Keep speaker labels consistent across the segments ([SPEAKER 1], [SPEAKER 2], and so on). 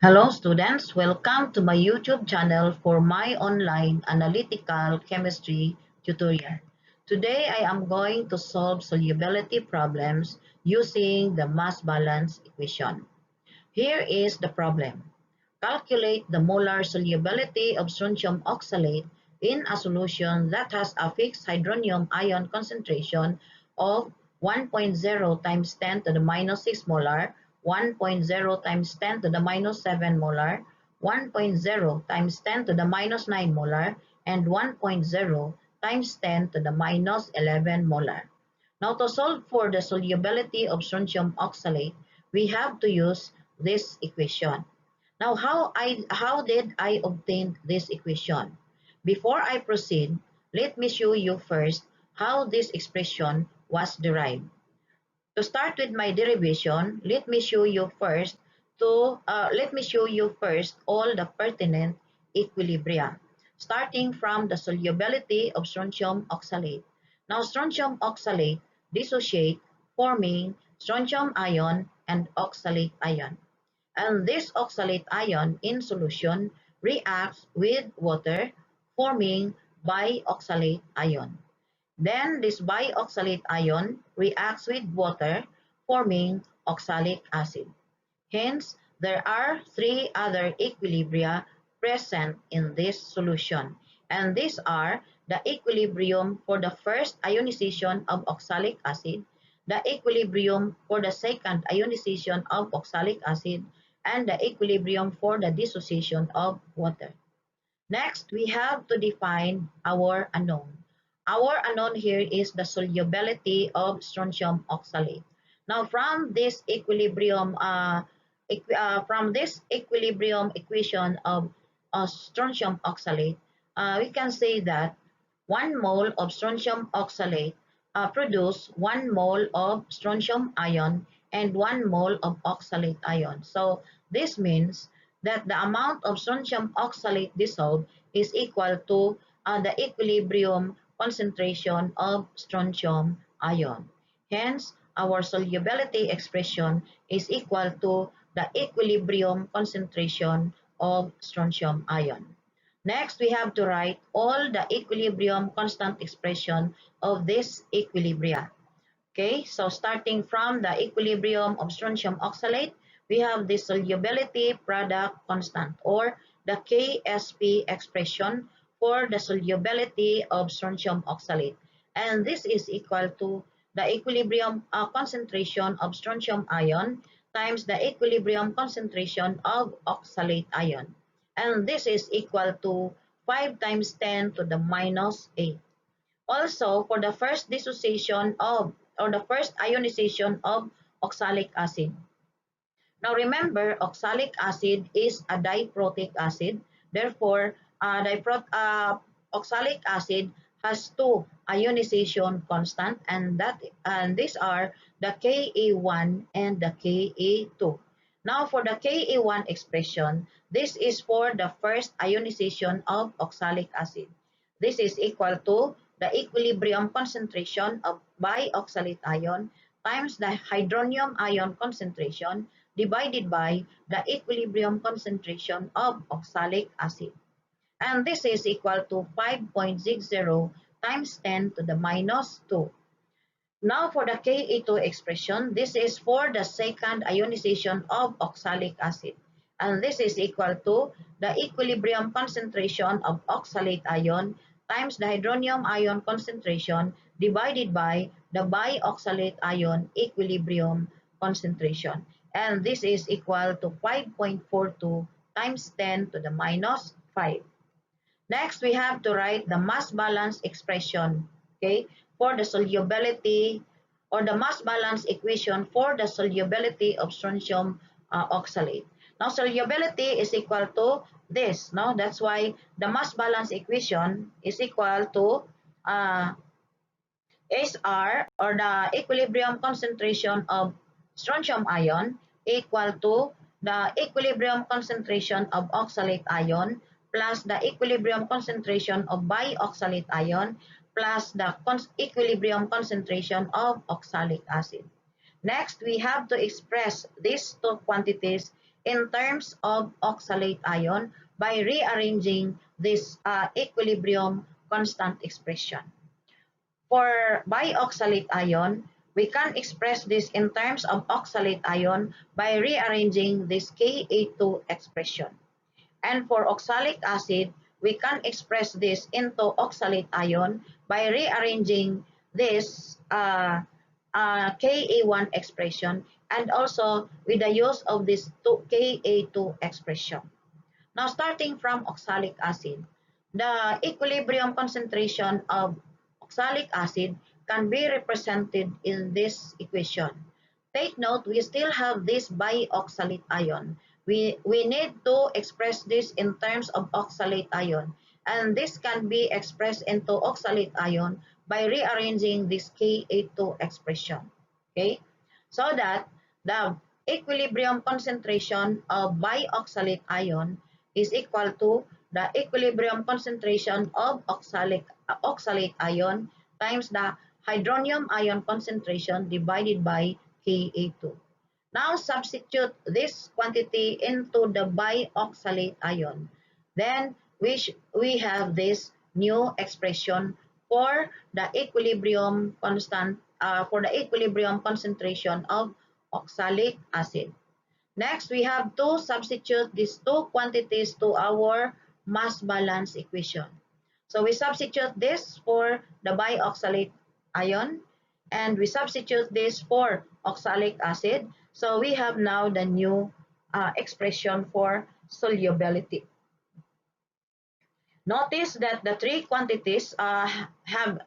[SPEAKER 1] Hello students, welcome to my YouTube channel for my online analytical chemistry tutorial. Today I am going to solve solubility problems using the mass balance equation. Here is the problem. Calculate the molar solubility of strontium oxalate in a solution that has a fixed hydronium ion concentration of 1.0 times 10 to the minus 6 molar, 1.0 times 10 to the minus 7 molar, 1.0 times 10 to the minus 9 molar, and 1.0 times 10 to the minus 11 molar. Now to solve for the solubility of strontium oxalate, we have to use this equation. Now, how did I obtain this equation? Before I proceed, let me show you first how this expression was derived. To start with my derivation, let me show you first all the pertinent equilibria, starting from the solubility of strontium oxalate. Now, strontium oxalate dissociate, forming strontium ion and oxalate ion. And this oxalate ion in solution reacts with water, forming bioxalate ion. Then this bioxalate ion reacts with water, forming oxalic acid. Hence, there are three other equilibria present in this solution, and these are the equilibrium for the first ionization of oxalic acid, the equilibrium for the second ionization of oxalic acid, and the equilibrium for the dissociation of water. Next, we have to define our unknown. Our unknown here is the solubility of strontium oxalate. Now, from this equilibrium equation of strontium oxalate, we can say that 1 mole of strontium oxalate produce 1 mole of strontium ion and 1 mole of oxalate ion. So this means that the amount of strontium oxalate dissolved is equal to the equilibrium concentration of strontium ion. Hence, our solubility expression is equal to the equilibrium concentration of strontium ion. Next, we have to write all the equilibrium constant expression of this equilibria. Okay, so starting from the equilibrium of strontium oxalate, we have the solubility product constant, or the KSP expression for the solubility of strontium oxalate. And this is equal to the equilibrium concentration of strontium ion times the equilibrium concentration of oxalate ion. And this is equal to 5 times 10 to the minus 8. Also, for the first dissociation of, or the first ionization of oxalic acid. Now remember, oxalic acid is a diprotic acid. Therefore, oxalic acid has two ionization constant, and these are the Ka1 and the Ka2. Now for the Ka1 expression, this is for the first ionization of oxalic acid. This is equal to the equilibrium concentration of bioxalate ion times the hydronium ion concentration divided by the equilibrium concentration of oxalic acid. And this is equal to 5.60 times 10 to the minus 2. Now for the Ka2 expression, this is for the second ionization of oxalic acid. And this is equal to the equilibrium concentration of oxalate ion times the hydronium ion concentration divided by the bioxalate ion equilibrium concentration. And this is equal to 5.42 times 10 to the minus 5. Next, we have to write the mass balance expression, okay, for the solubility, or the mass balance equation for the solubility of strontium oxalate. Now, solubility is equal to this, no? That's why the mass balance equation is equal to SR, or the equilibrium concentration of strontium ion, equal to the equilibrium concentration of oxalate ion plus the equilibrium concentration of bioxalate ion plus the equilibrium concentration of oxalic acid. Next, we have to express these two quantities in terms of oxalate ion by rearranging this equilibrium constant expression. For bioxalate ion, we can express this in terms of oxalate ion by rearranging this Ka2 expression. And for oxalic acid, we can express this into oxalate ion by rearranging this Ka1 expression and also with the use of this Ka2 expression. Now, starting from oxalic acid, the equilibrium concentration of oxalic acid can be represented in this equation. Take note, we still have this bioxalate ion. We need to express this in terms of oxalate ion. And this can be expressed into oxalate ion by rearranging this Ka2 expression. Okay? So that the equilibrium concentration of bioxalate ion is equal to the equilibrium concentration of oxalate ion times the hydronium ion concentration divided by Ka2. Now substitute this quantity into the bioxalate ion. Then we have this new expression for the equilibrium concentration of oxalic acid. Next, we have to substitute these two quantities to our mass balance equation. So we substitute this for the bioxalate ion and we substitute this for oxalic acid. So we have now the new expression for solubility. Notice that the three quantities have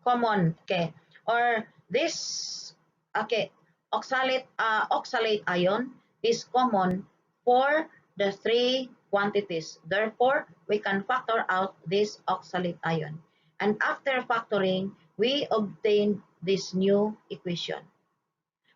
[SPEAKER 1] common, okay, or this, okay, oxalate ion is common for the three quantities. Therefore, we can factor out this oxalate ion. And after factoring, we obtain this new equation.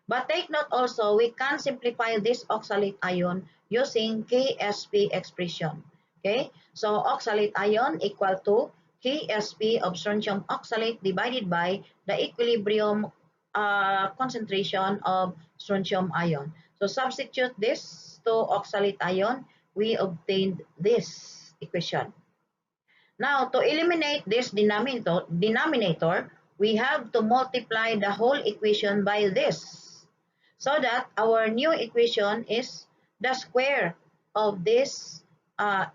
[SPEAKER 1] But take note also, we can simplify this oxalate ion using Ksp expression. Okay, so oxalate ion equal to Ksp of strontium oxalate divided by the equilibrium concentration of strontium ion. So substitute this to oxalate ion, we obtained this equation. Now, to eliminate this denominator, we have to multiply the whole equation by this, so that our new equation is the square of this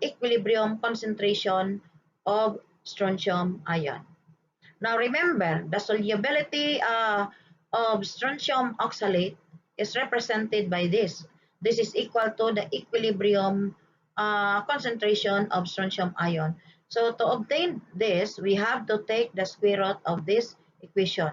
[SPEAKER 1] equilibrium concentration of strontium ion. Now remember, the solubility of strontium oxalate is represented by this. This is equal to the equilibrium concentration of strontium ion. So to obtain this, we have to take the square root of this equation.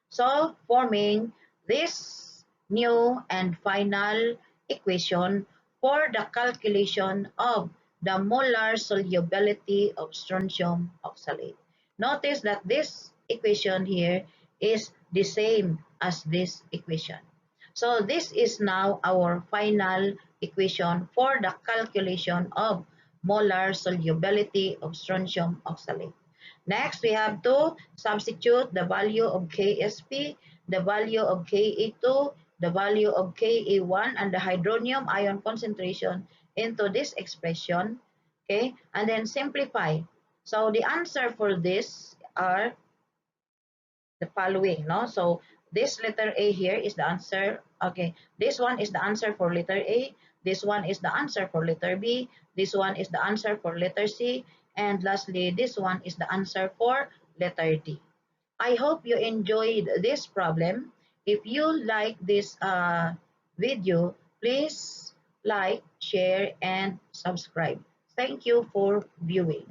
[SPEAKER 1] So forming this new and final equation for the calculation of the molar solubility of strontium oxalate. Notice that this equation here is the same as this equation. So this is now our final equation for the calculation of molar solubility of strontium oxalate. Next, we have to substitute the value of Ksp, the value of Ka2, the value of Ka1, and the hydronium ion concentration into this expression, okay, and then simplify. So the answer for this are the following, no? So this letter A here is the answer. Okay, this one is the answer for letter A. This one is the answer for letter B. This one is the answer for letter C. And lastly, this one is the answer for letter D. I hope you enjoyed this problem. If you like this video, please like, share, and subscribe. Thank you for viewing.